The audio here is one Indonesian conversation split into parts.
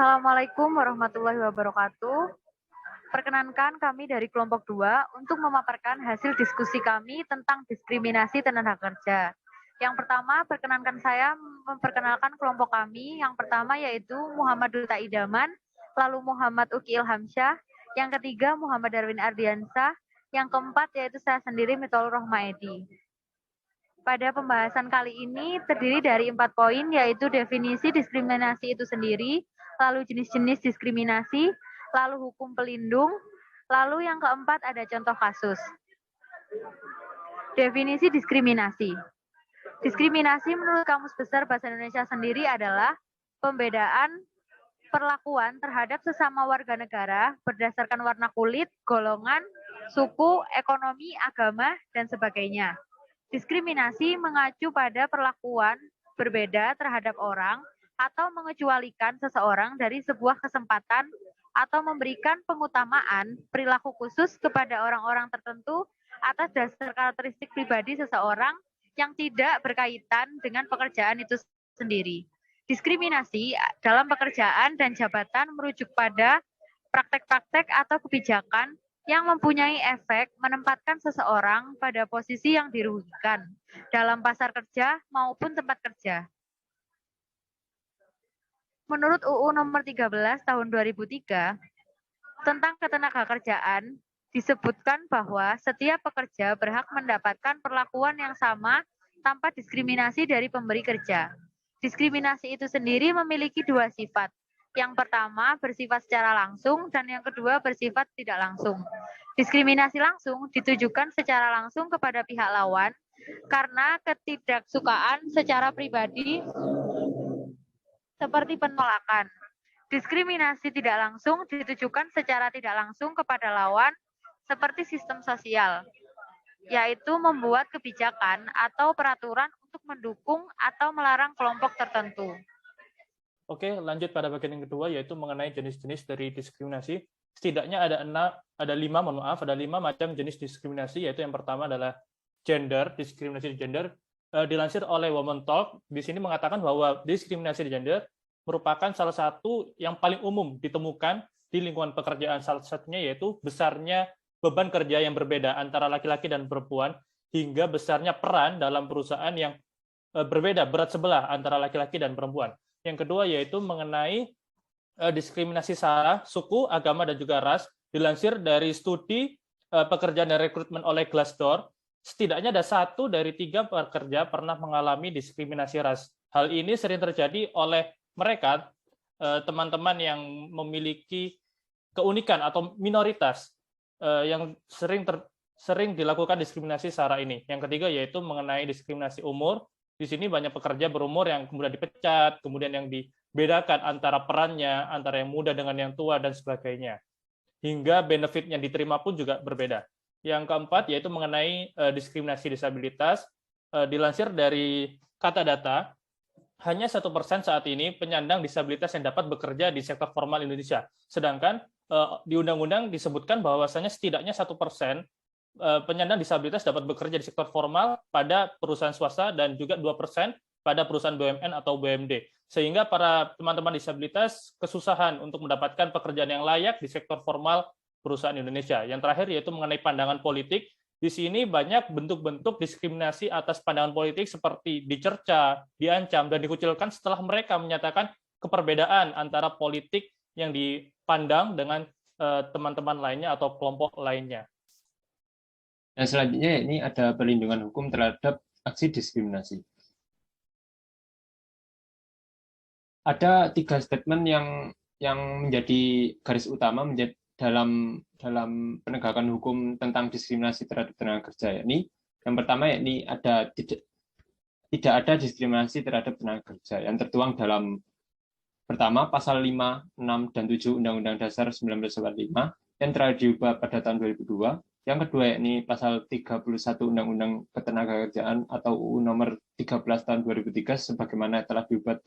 Assalamualaikum warahmatullahi wabarakatuh. Perkenankan kami dari kelompok 2 untuk memaparkan hasil diskusi kami tentang diskriminasi tenaga kerja. Yang pertama, perkenankan saya memperkenalkan kelompok kami. Yang pertama yaitu Muhammad Duta Idaman, lalu Muhammad Uki Ilhamsyah, yang ketiga Muhammad Darwin Ardiansah, yang keempat yaitu saya sendiri Mitolur Rohmaedi. Pada pembahasan kali ini terdiri dari 4 poin, yaitu definisi diskriminasi itu sendiri, lalu jenis-jenis diskriminasi, lalu hukum pelindung, lalu yang keempat ada contoh kasus. Definisi diskriminasi. Diskriminasi menurut Kamus Besar Bahasa Indonesia sendiri adalah pembedaan perlakuan terhadap sesama warga negara berdasarkan warna kulit, golongan, suku, ekonomi, agama, dan sebagainya. Diskriminasi mengacu pada perlakuan berbeda terhadap orang atau mengecualikan seseorang dari sebuah kesempatan atau memberikan pengutamaan perilaku khusus kepada orang-orang tertentu atas dasar karakteristik pribadi seseorang yang tidak berkaitan dengan pekerjaan itu sendiri. Diskriminasi dalam pekerjaan dan jabatan merujuk pada praktek-praktek atau kebijakan yang mempunyai efek menempatkan seseorang pada posisi yang dirugikan dalam pasar kerja maupun tempat kerja. Menurut UU Nomor 13 Tahun 2003 tentang Ketenagakerjaan disebutkan bahwa setiap pekerja berhak mendapatkan perlakuan yang sama tanpa diskriminasi dari pemberi kerja. Diskriminasi itu sendiri memiliki dua sifat. Yang pertama bersifat secara langsung dan yang kedua bersifat tidak langsung. Diskriminasi langsung ditujukan secara langsung kepada pihak lawan karena ketidaksukaan secara pribadi seperti penolakan. Diskriminasi tidak langsung ditujukan secara tidak langsung kepada lawan seperti sistem sosial, yaitu membuat kebijakan atau peraturan untuk mendukung atau melarang kelompok tertentu. Oke, lanjut pada bagian yang kedua, yaitu mengenai jenis-jenis dari diskriminasi. Setidaknya ada lima macam jenis diskriminasi, yaitu yang pertama adalah gender, diskriminasi gender. Dilansir oleh Women Talk, di sini mengatakan bahwa diskriminasi gender merupakan salah satu yang paling umum ditemukan di lingkungan pekerjaan. Salah satunya yaitu besarnya beban kerja yang berbeda antara laki-laki dan perempuan, hingga besarnya peran dalam perusahaan yang berbeda, berat sebelah antara laki-laki dan perempuan. Yang kedua yaitu mengenai diskriminasi sara, suku, agama, dan juga ras. Dilansir dari studi pekerjaan dan rekrutmen oleh Glassdoor, setidaknya ada 1 dari 3 pekerja pernah mengalami diskriminasi ras. Hal ini sering terjadi oleh mereka, teman-teman yang memiliki keunikan atau minoritas yang sering dilakukan diskriminasi sara ini. Yang ketiga yaitu mengenai diskriminasi umur. Di sini banyak pekerja berumur yang kemudian dipecat, kemudian yang dibedakan antara perannya, antara yang muda dengan yang tua, dan sebagainya. Hingga benefit yang diterima pun juga berbeda. Yang keempat yaitu mengenai diskriminasi disabilitas. Dilansir dari Kata Data, hanya 1% saat ini penyandang disabilitas yang dapat bekerja di sektor formal Indonesia. Sedangkan di undang-undang disebutkan bahwasanya setidaknya 1% penyandang disabilitas dapat bekerja di sektor formal pada perusahaan swasta dan juga 2% pada perusahaan BUMN atau BUMD. Sehingga para teman-teman disabilitas kesusahan untuk mendapatkan pekerjaan yang layak di sektor formal perusahaan Indonesia. Yang terakhir yaitu mengenai pandangan politik. Di sini banyak bentuk-bentuk diskriminasi atas pandangan politik seperti dicerca, diancam, dan dikucilkan setelah mereka menyatakan keperbedaan antara politik yang dipandang dengan teman-teman lainnya atau kelompok lainnya. Dan selanjutnya ini ada perlindungan hukum terhadap aksi diskriminasi. Ada 3 statement yang menjadi garis utama dalam penegakan hukum tentang diskriminasi terhadap tenaga kerja. Yakni yang pertama yakni tidak ada diskriminasi terhadap tenaga kerja yang tertuang dalam pertama pasal 5, 6, dan 7 Undang-Undang Dasar 1945 yang terakhir diubah pada tahun 2002. Yang kedua yakni pasal 31 Undang-Undang Ketenagakerjaan atau UU nomor 13 tahun 2003 sebagaimana telah diubah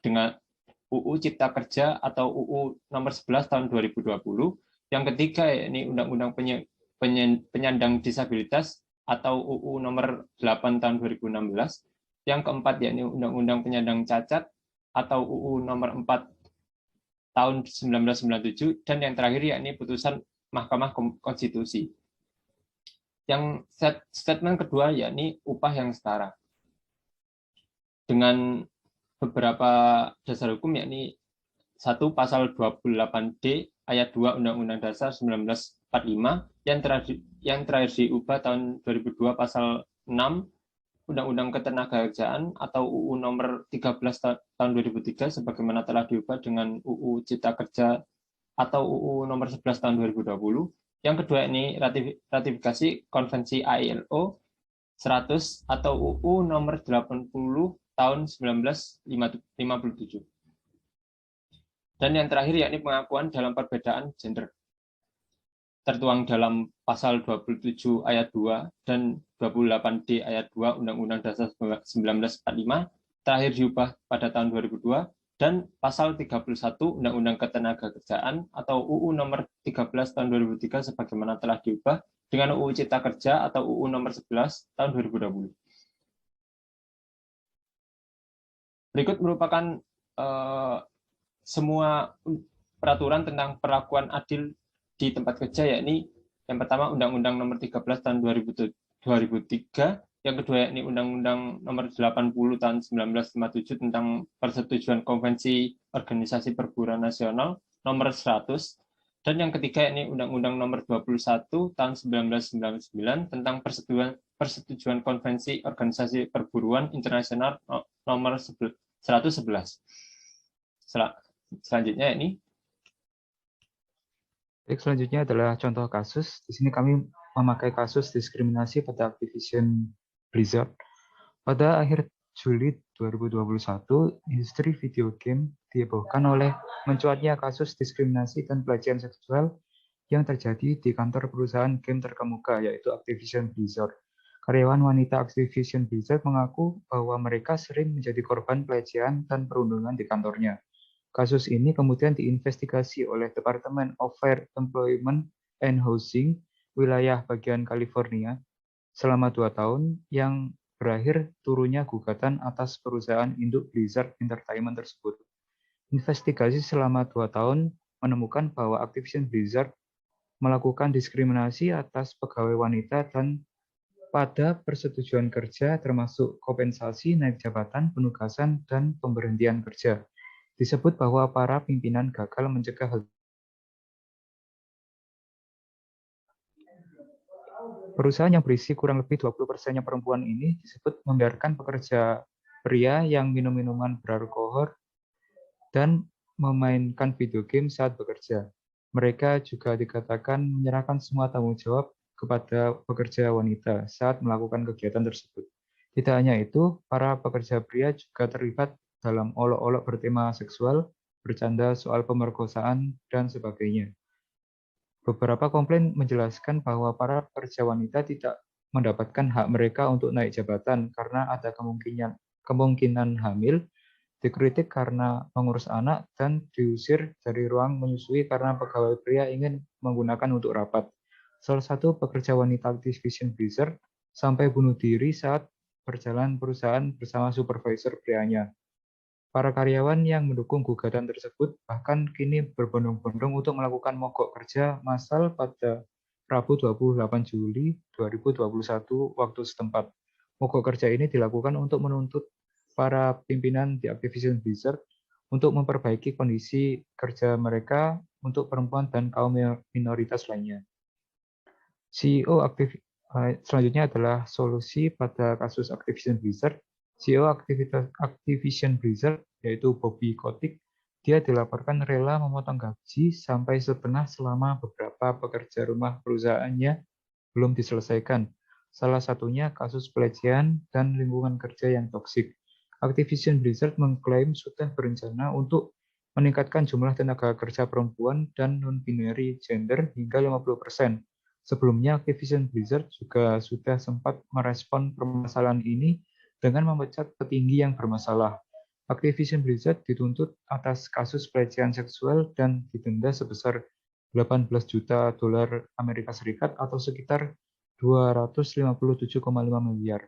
dengan UU Cipta Kerja atau UU nomor 11 tahun 2020. Yang ketiga yakni Undang-Undang Penyandang Disabilitas atau UU nomor 8 tahun 2016. Yang keempat yakni Undang-Undang Penyandang Cacat atau UU nomor 4 tahun 1997, dan yang terakhir yakni putusan Mahkamah Konstitusi. Yang statement kedua yakni upah yang setara. Dengan beberapa dasar hukum yakni 1. Pasal 28D ayat 2 Undang-Undang Dasar 1945 yang terakhir diubah tahun 2002 pasal 6 Undang-Undang Ketenagakerjaan atau UU nomor 13 tahun 2003 sebagaimana telah diubah dengan UU Cipta Kerja atau UU nomor 11 tahun 2020. Yang kedua ini ratifikasi Konvensi ILO 100 atau UU nomor 80 tahun 1957. Dan yang terakhir yakni pengakuan dalam perbedaan gender. Tertuang dalam pasal 27 ayat 2 dan 28D ayat 2 Undang-Undang Dasar 1945, terakhir diubah pada tahun 2002, dan pasal 31 Undang-Undang Ketenagakerjaan atau UU nomor 13 tahun 2003 sebagaimana telah diubah dengan UU Cipta Kerja atau UU nomor 11 tahun 2020. Berikut merupakan semua peraturan tentang perlakuan adil di tempat kerja, yakni yang pertama Undang-Undang nomor 13 tahun 2003, yang kedua yakni Undang-Undang nomor 80 tahun 1957 tentang persetujuan Konvensi Organisasi Perburuan Nasional nomor 100, dan yang ketiga yakni Undang-Undang nomor 21 tahun 1999 tentang persetujuan Konvensi Organisasi Perburuan Internasional nomor 111. Selanjutnya ini. Baik, selanjutnya adalah contoh kasus. Di sini kami memakai kasus diskriminasi pada Activision Blizzard. Pada akhir Juli 2021, industri video game dihebohkan oleh mencuatnya kasus diskriminasi dan pelecehan seksual yang terjadi di kantor perusahaan game terkemuka, yaitu Activision Blizzard. Karyawan wanita Activision Blizzard mengaku bahwa mereka sering menjadi korban pelecehan dan perundungan di kantornya. Kasus ini kemudian diinvestigasi oleh Department of Fair Employment and Housing wilayah bagian California selama 2 tahun, yang berakhir turunnya gugatan atas perusahaan induk Blizzard Entertainment tersebut. Investigasi selama 2 tahun menemukan bahwa Activision Blizzard melakukan diskriminasi atas pegawai wanita dan pada persetujuan kerja, termasuk kompensasi naik jabatan, penugasan, dan pemberhentian kerja. Disebut bahwa para pimpinan gagal mencegah hal. Perusahaan yang berisi kurang lebih 20%-nya perempuan ini disebut membiarkan pekerja pria yang minum minuman beralkohol dan memainkan video game saat bekerja. Mereka juga dikatakan menyerahkan semua tanggung jawab kepada pekerja wanita saat melakukan kegiatan tersebut. Tidak hanya itu, para pekerja pria juga terlibat dalam olok-olok bertema seksual, bercanda soal pemerkosaan, dan sebagainya. Beberapa komplain menjelaskan bahwa para pekerja wanita tidak mendapatkan hak mereka untuk naik jabatan karena ada kemungkinan hamil, dikritik karena mengurus anak, dan diusir dari ruang menyusui karena pegawai pria ingin menggunakan untuk rapat. Salah satu pekerja wanita Activision Blizzard sampai bunuh diri saat berjalan perusahaan bersama supervisor prianya. Para karyawan yang mendukung gugatan tersebut bahkan kini berbondong-bondong untuk melakukan mogok kerja massal pada Rabu 28 Juli 2021 waktu setempat. Mogok kerja ini dilakukan untuk menuntut para pimpinan di Activision Blizzard untuk memperbaiki kondisi kerja mereka untuk perempuan dan kaum minoritas lainnya. Selanjutnya adalah solusi pada kasus Activision Blizzard. CEO Activision Blizzard, yaitu Bobby Kotick, dia dilaporkan rela memotong gaji sampai setengah selama beberapa pekerja rumah perusahaannya belum diselesaikan. Salah satunya kasus pelecehan dan lingkungan kerja yang toksik. Activision Blizzard mengklaim sudah berencana untuk meningkatkan jumlah tenaga kerja perempuan dan non-binary gender hingga 50%. Sebelumnya, Activision Blizzard juga sudah sempat merespon permasalahan ini dengan memecat petinggi yang bermasalah. Activision Blizzard dituntut atas kasus pelecehan seksual dan didenda sebesar 18 juta dolar Amerika Serikat atau sekitar 257,5 miliar.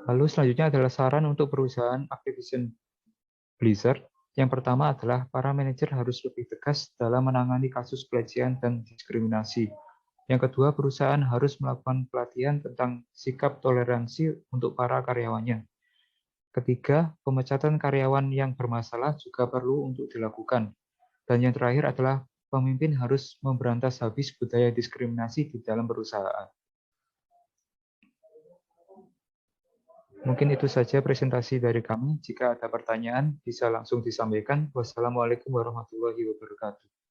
Lalu selanjutnya adalah saran untuk perusahaan Activision Blizzard. Yang pertama adalah para manajer harus lebih tegas dalam menangani kasus pelecehan dan diskriminasi. Yang kedua, perusahaan harus melakukan pelatihan tentang sikap toleransi untuk para karyawannya. Ketiga, pemecatan karyawan yang bermasalah juga perlu untuk dilakukan. Dan yang terakhir adalah pemimpin harus memberantas habis budaya diskriminasi di dalam perusahaan. Mungkin itu saja presentasi dari kami. Jika ada pertanyaan, bisa langsung disampaikan. Wassalamualaikum warahmatullahi wabarakatuh.